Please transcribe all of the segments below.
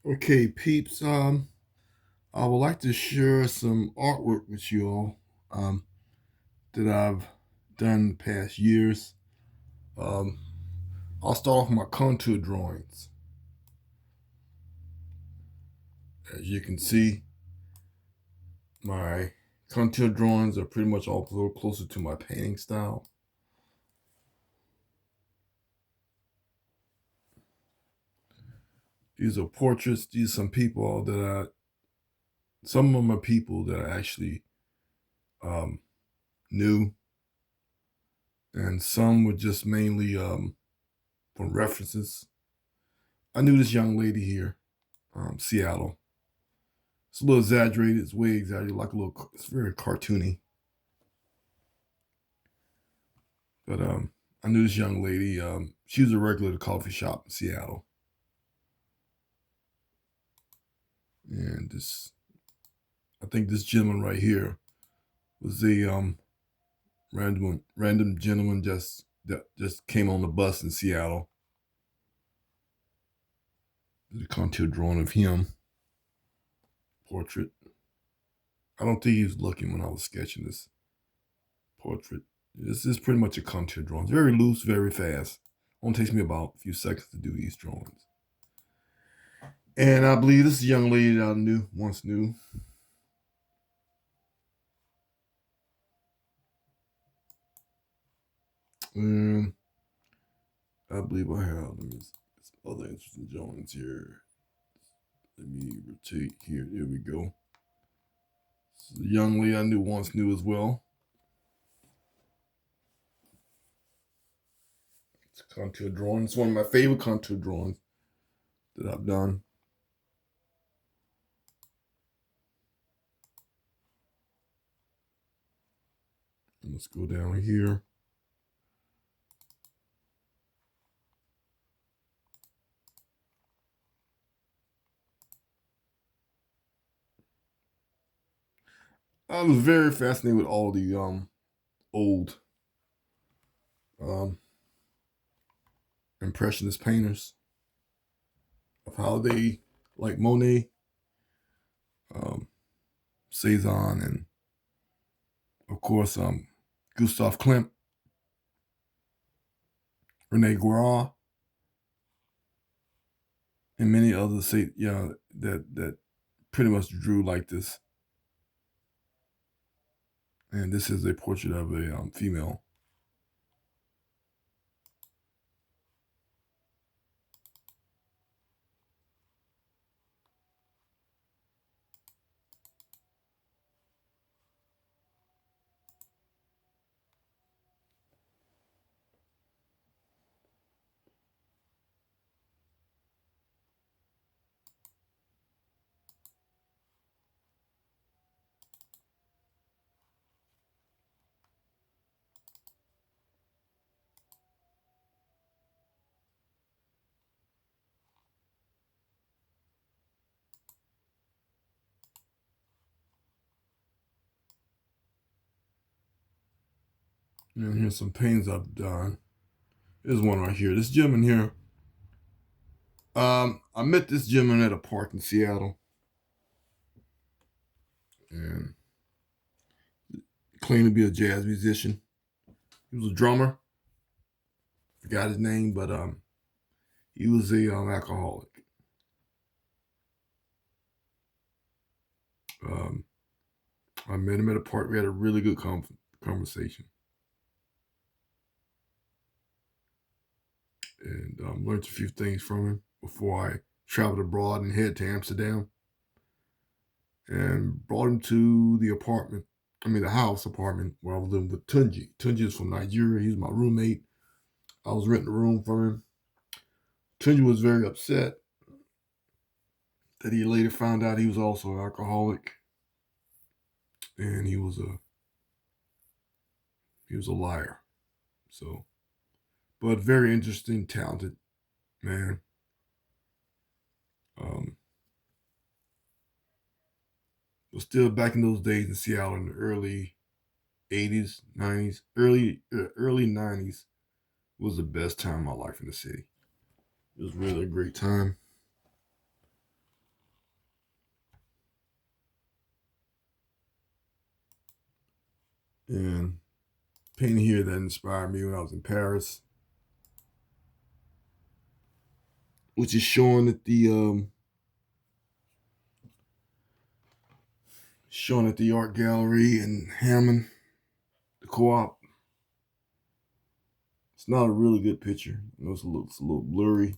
Okay, peeps. I would like to share some artwork with you all that I've done the past years. Um, I'll start off with my contour drawings. As you can see, my contour drawings are pretty much all a little closer to my painting style. These are portraits. These are some of them are people that I actually um, knew, and some were just mainly from references. I knew this young lady here, Seattle. It's a little exaggerated. It's way exaggerated, like a little. It's very cartoony. But I knew this young lady. She was a regular at a coffee shop in Seattle, and I think this gentleman right here was a random gentleman that just came on the bus in Seattle. There's a contour drawing of him, portrait. I don't think he was looking when I was sketching this portrait. This is pretty much a contour drawing. It's very loose, very fast. Only takes me about a few seconds to do these drawings. And I believe this is a young lady that I once knew. And I believe I have some other interesting drawings here. Let me rotate here. There we go. This is a young lady I once knew as well. It's a contour drawing. It's one of my favorite contour drawings that I've done. And let's go down here. I was very fascinated with all the old um, impressionist painters of how they, like Monet, um, Cezanne, and of course Gustav Klimt, Rene Guerra, and many others say that pretty much drew like this. And this is a portrait of a female. And here's some paintings I've done. There's one right here. This gentleman here. I met this gentleman at a park in Seattle, and claimed to be a jazz musician. He was a drummer. Forgot his name, but he was a alcoholic. Um, I met him at a park. We had a really good conversation, and learned a few things from him before I traveled abroad and head to Amsterdam, and brought him to the apartment. I mean, the house apartment where I was living with Tunji. Tunji is from Nigeria. He's my roommate. I was renting a room from him. Tunji was very upset that he later found out he was also an alcoholic, and he was a liar. So, but very interesting, talented man. Um, was still back in those days in Seattle in the early '80s, '90s, early '90s was the best time of my life in the city. It was really a great time. And painting here that inspired me when I was in Paris, which is shown at the art gallery in Hammond, the co-op. It's not a really good picture. You know, it's a little blurry.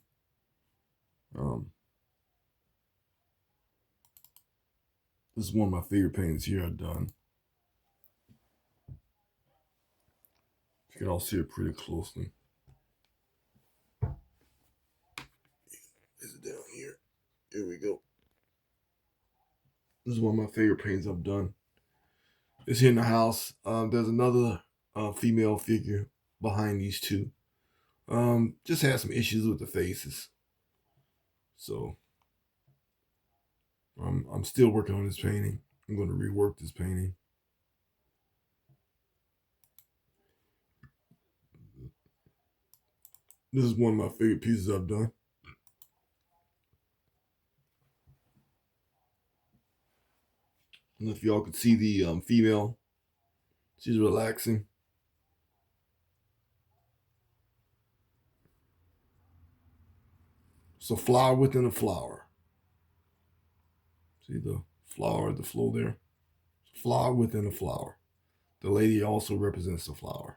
This is one of my favorite paintings here I've done. You can all see it pretty closely. Is it down here? Here we go. This is one of my favorite paintings I've done. It's here in the house. There's another female figure behind these two. Just had some issues with the faces. So I'm still working on this painting. I'm going to rework this painting. This is one of my favorite pieces I've done. And if y'all could see the female, she's relaxing. It's a flower within a flower. See the flower, the flow there? Flower within a flower. The lady also represents the flower.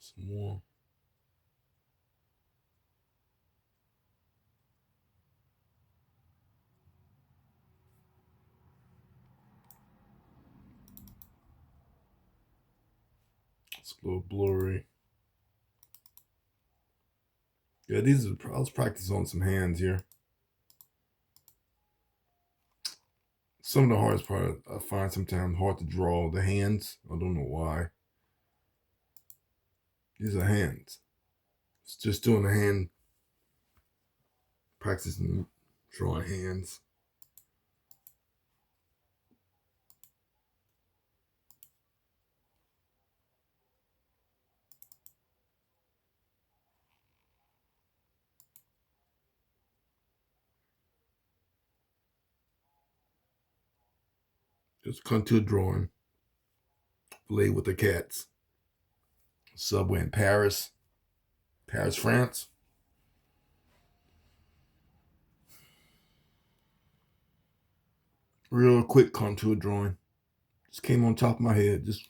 Some more. It's a little blurry. Yeah, I was practicing on some hands here. Some of the hardest part I find sometimes hard to draw the hands. I don't know why. These are hands. It's just doing the hand, practicing drawing hands. Just contour drawing, laid with the cats. Subway in Paris, France. Real quick contour drawing. Just came on top of my head. Just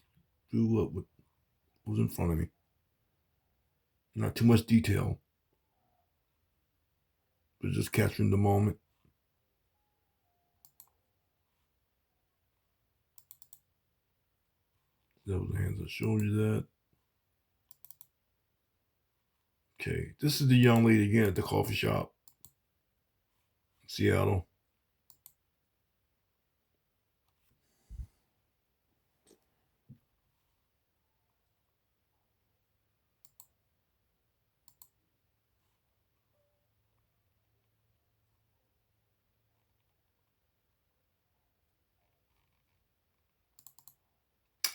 drew up what was in front of me. Not too much detail, but just capturing the moment. That was the hands I showed you that. Okay, this is the young lady again at the coffee shop, Seattle.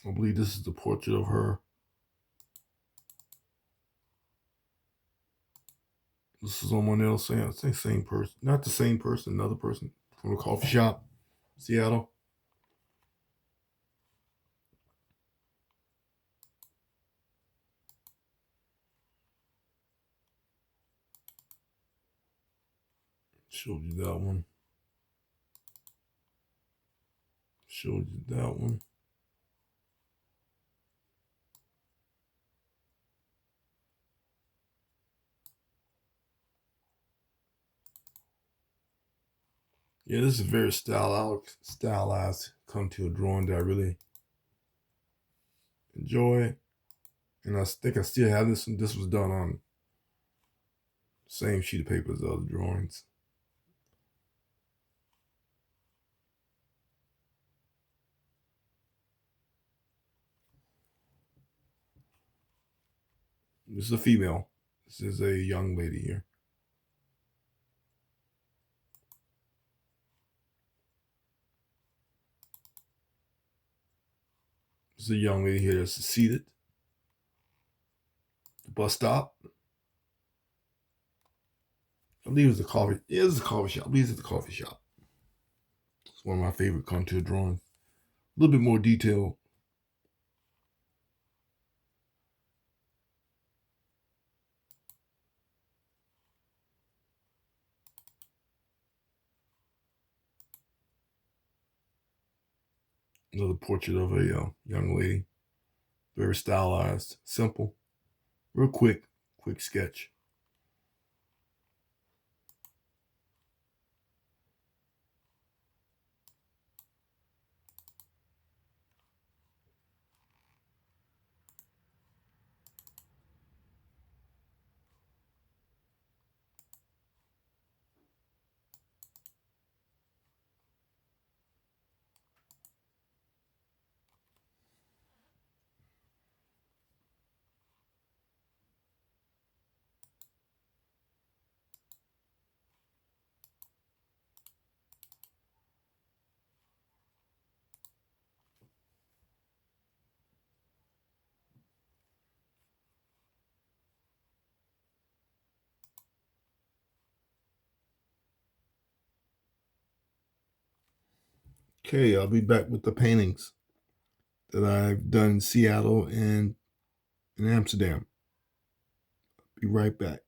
I believe this is the portrait of her. This is someone else. I think same person. Not the same person, another person from a coffee shop, Seattle. Showed you that one. Showed you that one. Yeah, this is very stylized contour drawing that I really enjoy. And I think I still have this one. This was done on the same sheet of paper as the other drawings. This is a female. This is a young lady here. This is a young lady here that's seated. The bus stop. I believe it's a coffee. Yeah, it's a coffee shop. I believe it's a coffee shop. It's one of my favorite contour drawings. A little bit more detail. Another portrait of a young lady. Very stylized, simple, real quick sketch. Okay, I'll be back with the paintings that I've done in Seattle and in Amsterdam. Be right back.